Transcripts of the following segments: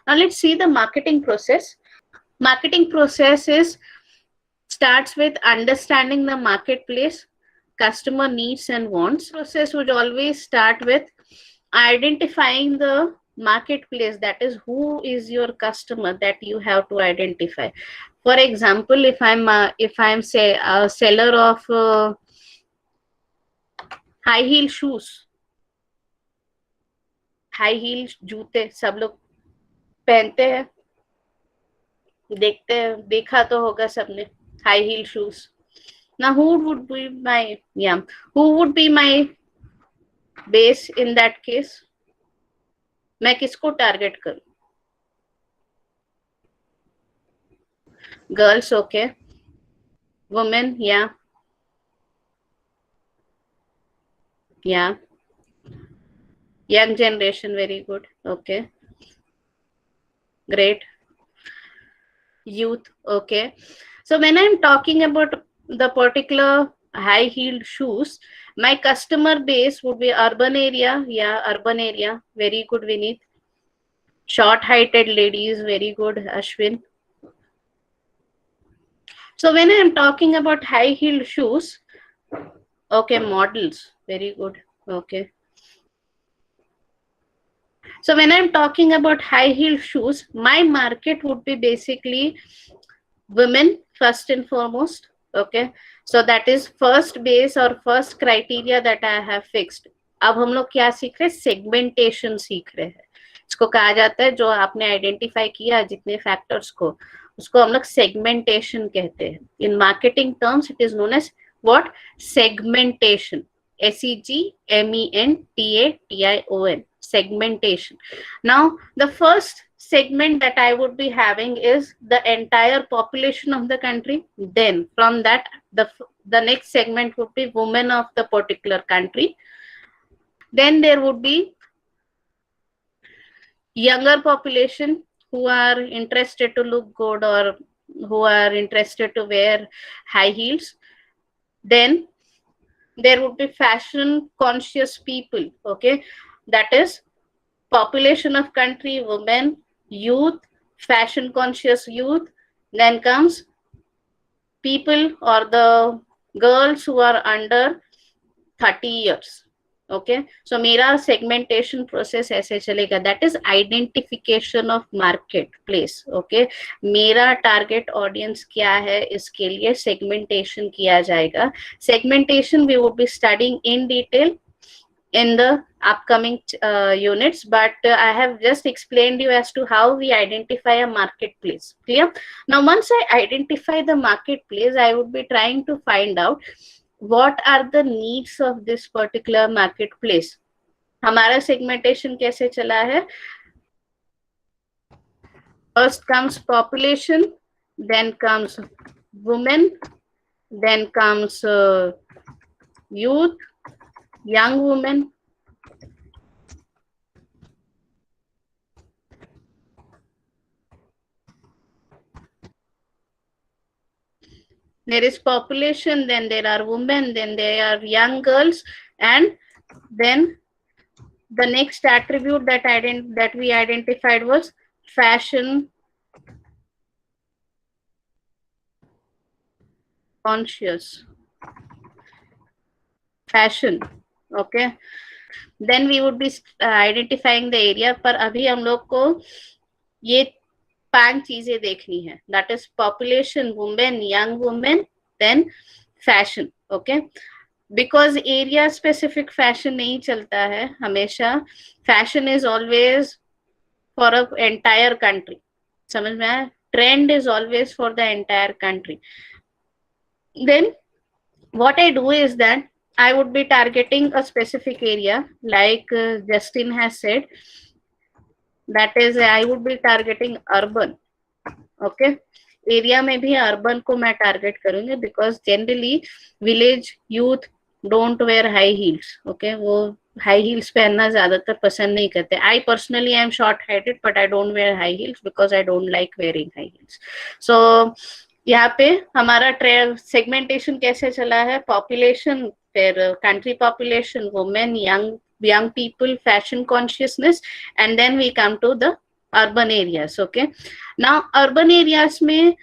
Now let's see the marketing process. Marketing process starts with understanding the marketplace, customer needs and wants. Process would always start with identifying the marketplace, that is who is your customer that you have to identify. For example, if I'm say a seller of high heel shoes, high heel जूते सब लोग पहनते हैं, देखते हैं, देखा तो होगा सबने high heel shoes. Now who would be my base in that case? मैं किसको टारगेट करूं? Girls, okay. वुमेन, या young generation, very good, okay, great. Youth, okay. So when I'm talking about the particular high heeled shoes, my customer base would be urban area. Yeah, urban area, very good, Vineet. Short heighted ladies, very good, Ashwin. So when I'm talking about high heeled shoes, okay, models, very good, okay. So when I'm talking about high heel shoes, my market would be basically women first and foremost. Okay, so that is first base or first criteria that I have fixed. अब हम लोग क्या सीख रहे हैं? Segmentation सीख रहे हैं. इसको कहा जाता है, जो आपने आइडेंटिफाई किया जितने फैक्टर्स को, उसको हम लोग सेगमेंटेशन कहते हैं. In marketing terms it is known as what? Segmentation. SEGMENTATION, segmentation. Now the first segment that I would be having is the entire population of the country. Then from that, the next segment would be women of the particular country. Then there would be younger population who are interested to look good or who are interested to wear high heels. Then there would be fashion conscious people, okay, that is population of country, women, youth, fashion conscious youth. Then comes people or the girls who are under 30 years. Okay, so मेरा segmentation process ऐसे चलेगा. That is identification of marketplace. Okay, मेरा target audience क्या है, इसके लिए segmentation किया जाएगा. Segmentation we would be studying in detail in the upcoming units, but I have just explained you as to how we identify a marketplace. Clear? Now once I identify the marketplace, I would be trying to find out what are the needs of this particular marketplace. हमारा segmentation कैसे चला है? First comes population, then comes women, then comes youth, young women, there is population, then there are women, then there are young girls, and then the next attribute that we identified was fashion conscious. Fashion, okay. Then we would be identifying the area. पर अभी हम लोग को ये 5 चीजें देखनी है. That is population, women, young women, then fashion. Okay, because area specific fashion नहीं चलता है हमेशा. Fashion is always for a entire country. समझ में आया? Trend is always for the entire country. Then what I do is that I would be targeting a specific area, like Justin has said. That is, I would be targeting urban. Okay, area में भी urban को मैं target करूंगी, because generally village youth don't wear high heels. Okay, वो high heels पहनना ज्यादातर पसंद नहीं करते. I personally am short-heighted, but I don't wear high heels because I don't like wearing high heels. So यहाँ पे हमारा सेगमेंटेशन कैसे चला है? पॉपुलेशन, फिर country population, women, young people, fashion consciousness, and then we come to the urban areas. Okay, now urban areas में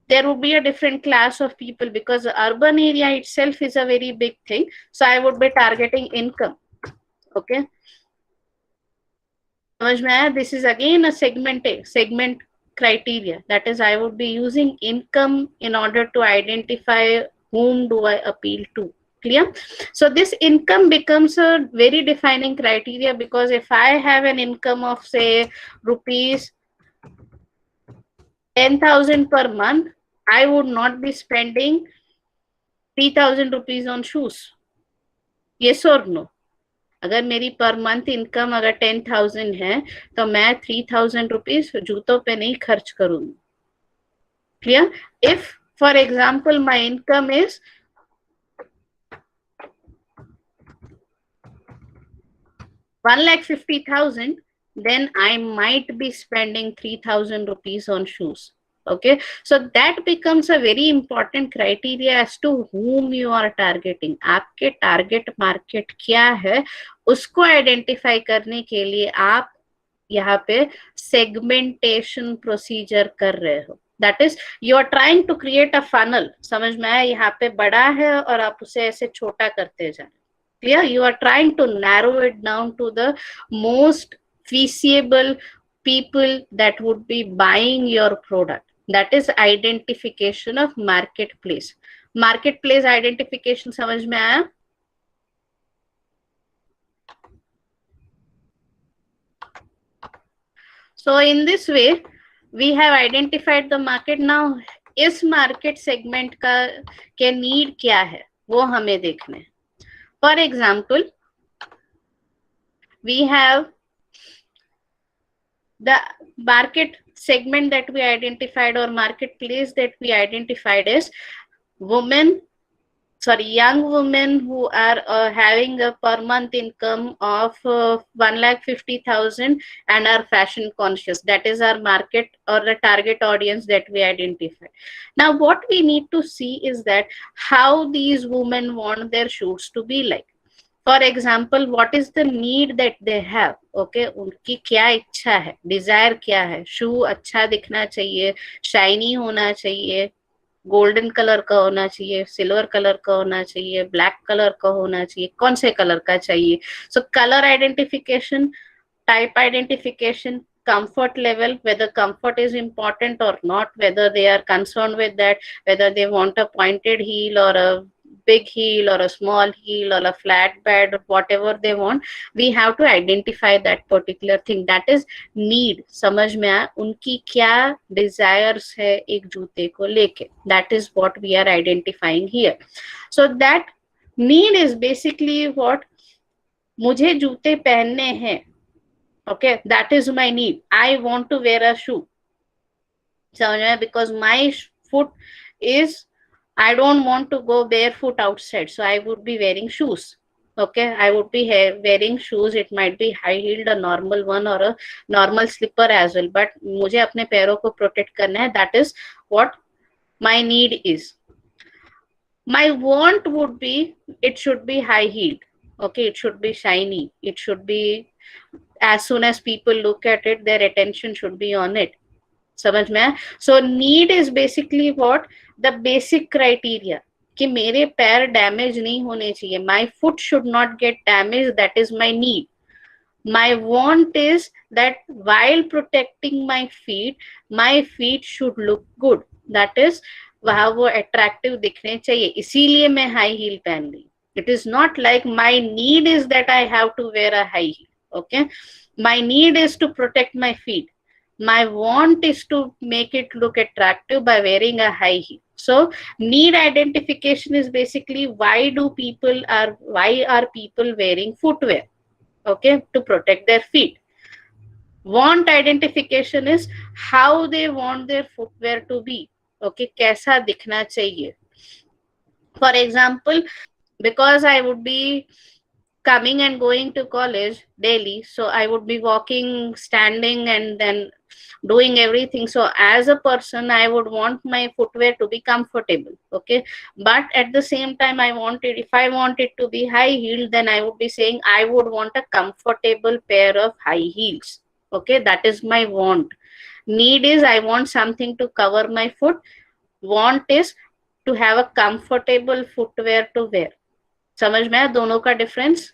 there would be a different class of people, because the urban area itself is a very big thing. So I would be targeting income. Okay, समझ में आया? This is again a segment criteria. That is, I would be using income in order to identify whom do I appeal to. Clear? So this income becomes a very defining criteria, because if I have an income of say rupees 10,000 per month, I would not be spending 3,000 rupees on shoes. Yes or no? अगर मेरी per month income अगर 10,000 है, तो मैं 3,000 rupees जूतों पे नहीं खर्च करूंगी. Clear? If for example my income is 1,50,000, then I might be spending 3,000 rupees on shoes. Okay, so that becomes a very important criteria as to whom you are targeting. आपके टारगेट मार्केट क्या है, उसको identify करने के लिए आप यहाँ पे सेगमेंटेशन प्रोसीजर कर रहे हो. That is, you are trying to create a funnel. समझ में आया? यहाँ पे बड़ा है और आप उसे ऐसे छोटा करते जाए. Clear? You are trying to narrow it down to the most feasible people that would be buying your product. That is identification of marketplace. Marketplace identification समझ में आया? So in this way, we have identified the market. Now, इस market segment का के need क्या है, वो हमें देखने हैं. For example, we have the market segment that we identified, or marketplace that we identified, is young women who are having a per month income of 1,50,000 and are fashion conscious. That is our market or the target audience that we identify. Now, what we need to see is that how these women want their shoots to be like. For example, what is the need that they have. Okay, उनकी क्या इच्छा है, Dzire क्या है. शू अच्छा दिखना चाहिए, shiny होना चाहिए, गोल्डन कलर का होना चाहिए, सिल्वर कलर का होना चाहिए, ब्लैक कलर का होना चाहिए, कौन से कलर का चाहिए. So colour identification, type identification, comfort level, whether comfort is important or not, whether they are concerned with that, whether they want a pointed heel or a big heel or a small heel or a flat bed, whatever they want, we have to identify that particular thing. That is need. समझ में आया? उनकी क्या desires है एक जूते को लेके. That is what we are identifying here. So that need is basically what, मुझे जूते पहनने हैं. Okay, that is my need. I want to wear a shoe. So, because my foot is, I don't want to go barefoot outside, so I would be wearing shoes. Okay, I would be wearing shoes. It might be high heeled, a normal one, or a normal slipper as well. But मुझे अपने पैरों को protect करना है. That is what my need is. My want would be, it should be high heeled. Okay, it should be shiny. It should be, as soon as people look at it, their attention should be on it. समझ में आया? So need is basically what, the basic criteria, कि मेरे पैर damage नहीं होने चाहिए. My foot should not get damaged. That is my need. My want is that while protecting my feet should look good. That is, वहाँ वो attractive दिखने चाहिए, इसीलिए मैं high heel पहन रही. It is not like my need is that I have to wear a high heel. Okay, my need is to protect my feet. My want is to make it look attractive by wearing a high heel. So need identification is basically why are people wearing footwear? Okay, to protect their feet. Want identification is how they want their footwear to be. Okay, कैसा दिखना चाहिए. For example, because I would be coming and going to college daily, so I would be walking, standing, and then doing everything. So as a person, I would want my footwear to be comfortable. Okay, but at the same time, if I want it to be high heeled, then I would be saying I would want a comfortable pair of high heels. Okay, that is my want. Need is I want something to cover my foot. Want is to have a comfortable footwear to wear. समझ में आया दोनों का difference?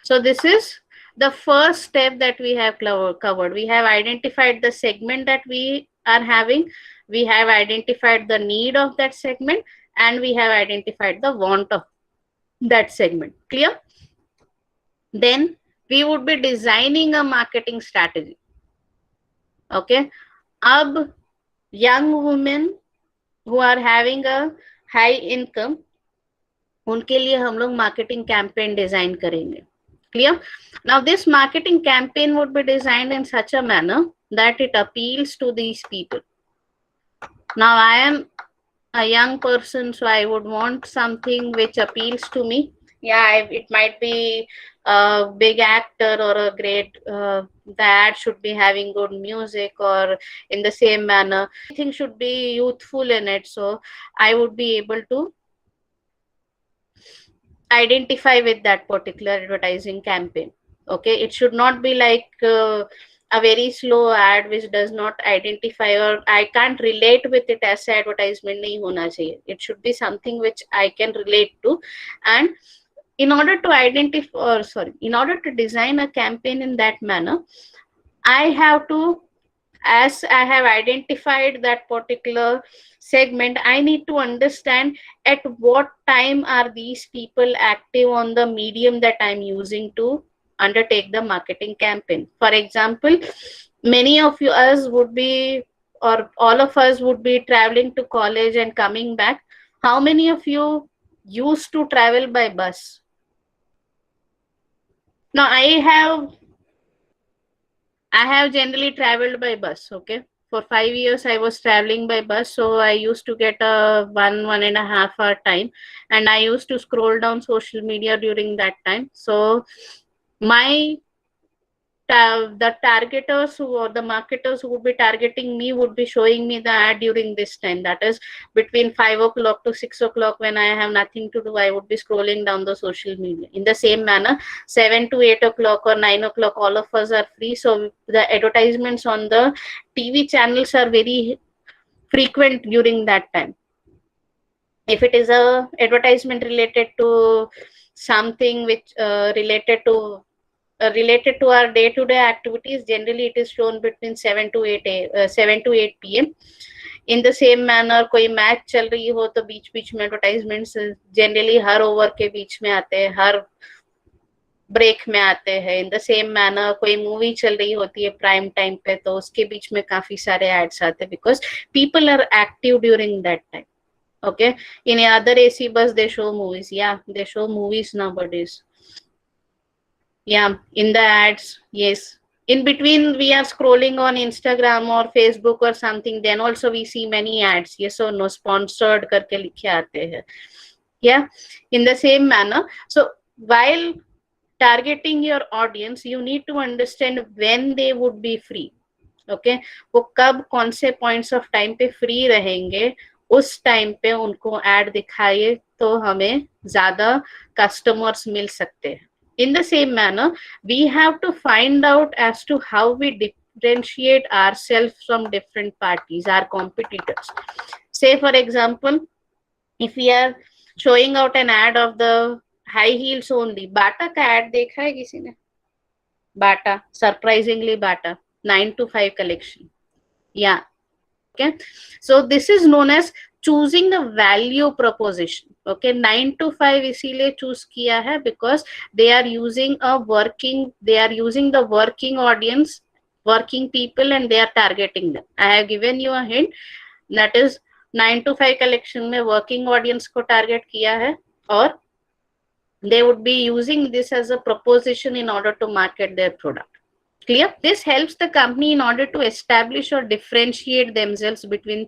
So this is the first step that we have covered. We have identified the segment that we are having. We have identified the need of that segment, and we have identified the want of that segment. Clear? Then we would be designing a marketing strategy. Okay. Ab young women who are having a high income, उनके लिए हम लोग marketing campaign design करेंगे. Clear? Now this marketing campaign would be designed in such a manner that it appeals to these people. Now I am a young person, so I would want something which appeals to me. Yeah, it might be a big actor or a great, the ad should be having good music, or in the same manner, everything should be youthful in it. So I would be able to identify with that particular advertising campaign. Okay, it should not be like a very slow ad which does not identify, or I can't relate with it. as advertisement nahi hona chahiye. It should be something which I can relate to. And in order to identify, or sorry, in order to design a campaign in that manner, I have to, as I have identified that particular segment, I need to understand at what time are these people active on the medium that I'm using to undertake the marketing campaign. For example, many of you us would be, or all of us would be traveling to college and coming back. How many of you used to travel by bus? Now I have generally traveled by bus. Okay. For 5 years, I was traveling by bus. So I used to get a 1.5 hour time. And I used to scroll down social media during that time. So my the targeters who, or the marketers who would be targeting me, would be showing me the ad during this time. That is between 5 o'clock to 6 o'clock, when I have nothing to do, I would be scrolling down the social media. In the same manner, 7 to 8 o'clock or 9 o'clock, all of us are free. So the advertisements on the TV channels are very frequent during that time. If it is a advertisement related to something which related to our day-to-day activities, generally it is shown between 7 to 8 p.m. In the same manner, कोई match चल रही हो तो बीच बीच में advertisements generally हर over के बीच में आते हैं, हर ब्रेक में आते हैं. इन द सेम मैनर कोई मूवी चल रही होती है प्राइम टाइम पे, तो उसके बीच में काफी सारे एड्स आते हैं, because people are active during that time. Okay, in other AC bus they show movies. Yeah, they show movies nowadays. Yeah, in the ads, yes. In between we are scrolling on Instagram or Facebook or something, then also we see many ads. Yes or no, sponsored करके लिखे आते हैं. Yeah, in the same manner. So while targeting your audience, you need to understand when they would be free. Okay, वो कब कौन से points of time पे free रहेंगे, उस टाइम पे उनको एड दिखाइए तो हमें ज्यादा कस्टमर्स मिल सकते हैं. In the same manner, we have to find out as to how we differentiate ourselves from different parties, our competitors. Say for example, if we are showing out an ad of the high heels only, बाटा का ad देखा है किसी ने? बाटा, surprisingly Bata 9 to 5 collection. Yeah. Okay, so this is known as choosing a value proposition. Okay, 9 to 5 इसीलिए choose किया है because they are using the working audience, working people, and they are targeting them. I have given you a hint, that is 9 to 5 collection में working audience को target किया है, और they would be using this as a proposition in order to market their product. Clear? This helps the company in order to establish or differentiate themselves between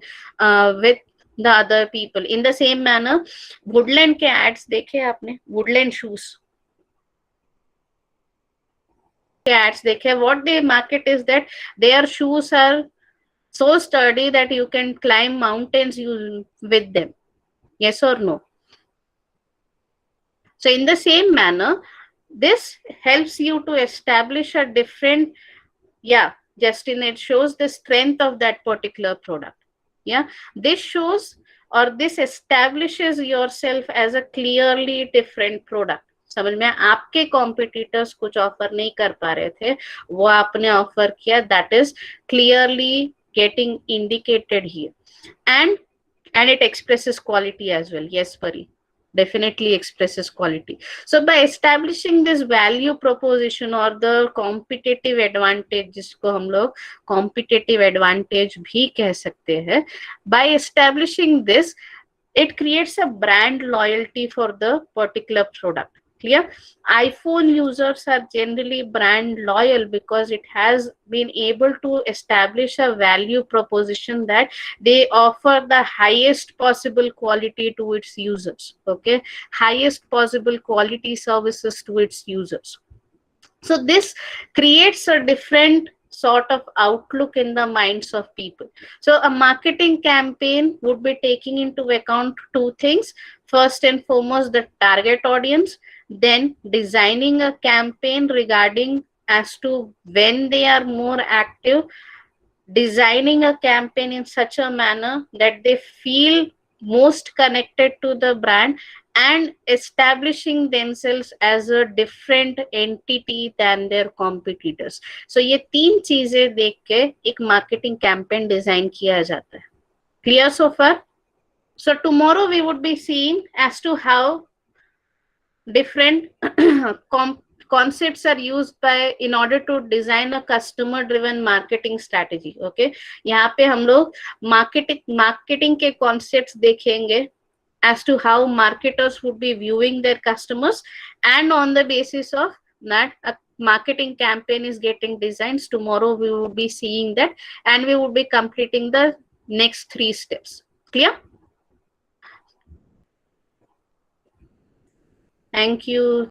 with the other people. In the same manner, Woodland के ads देखे आपने? Woodland shoes के ads देखे? What they market is that their shoes are so sturdy that you can climb mountains with them. Yes or no? So in the same manner, this helps you to establish a different Yeah, Justin, it shows the strength of that particular product. Yeah, this shows or this establishes yourself as a clearly different product. समझ में, आपके competitors कुछ offer नहीं कर पा रहे थे, वो आपने ऑफर किया. That is clearly getting indicated here. And it expresses quality as well. Yes, Pari, definitely expresses quality. So by establishing this value proposition or the competitive advantage, जिसको हम लोग competitive advantage भी कह सकते हैं, by establishing this, it creates a brand loyalty for the particular product. Clear? iPhone users are generally brand loyal because it has been able to establish a value proposition that they offer the highest possible quality to its users. Okay, highest possible quality services to its users. So this creates a different sort of outlook in the minds of people. So a marketing campaign would be taking into account two things. First and foremost, the target audience, then designing a campaign regarding as to when they are more active, designing a campaign in such a manner that they feel most connected to the brand, and establishing themselves as a different entity than their competitors. So ये तीन चीजें देख के एक marketing campaign design किया जाता है. Clear so far? So tomorrow we would be seeing as to how different concepts are used by in order to design a customer driven marketing strategy. Okay, यहाँ पे हम लोग marketing के concepts देखेंगे as to how marketers would be viewing their customers, and on the basis of that a marketing campaign is getting designed. Tomorrow we will be seeing that, and we will be completing the next 3 steps. Clear? Thank you.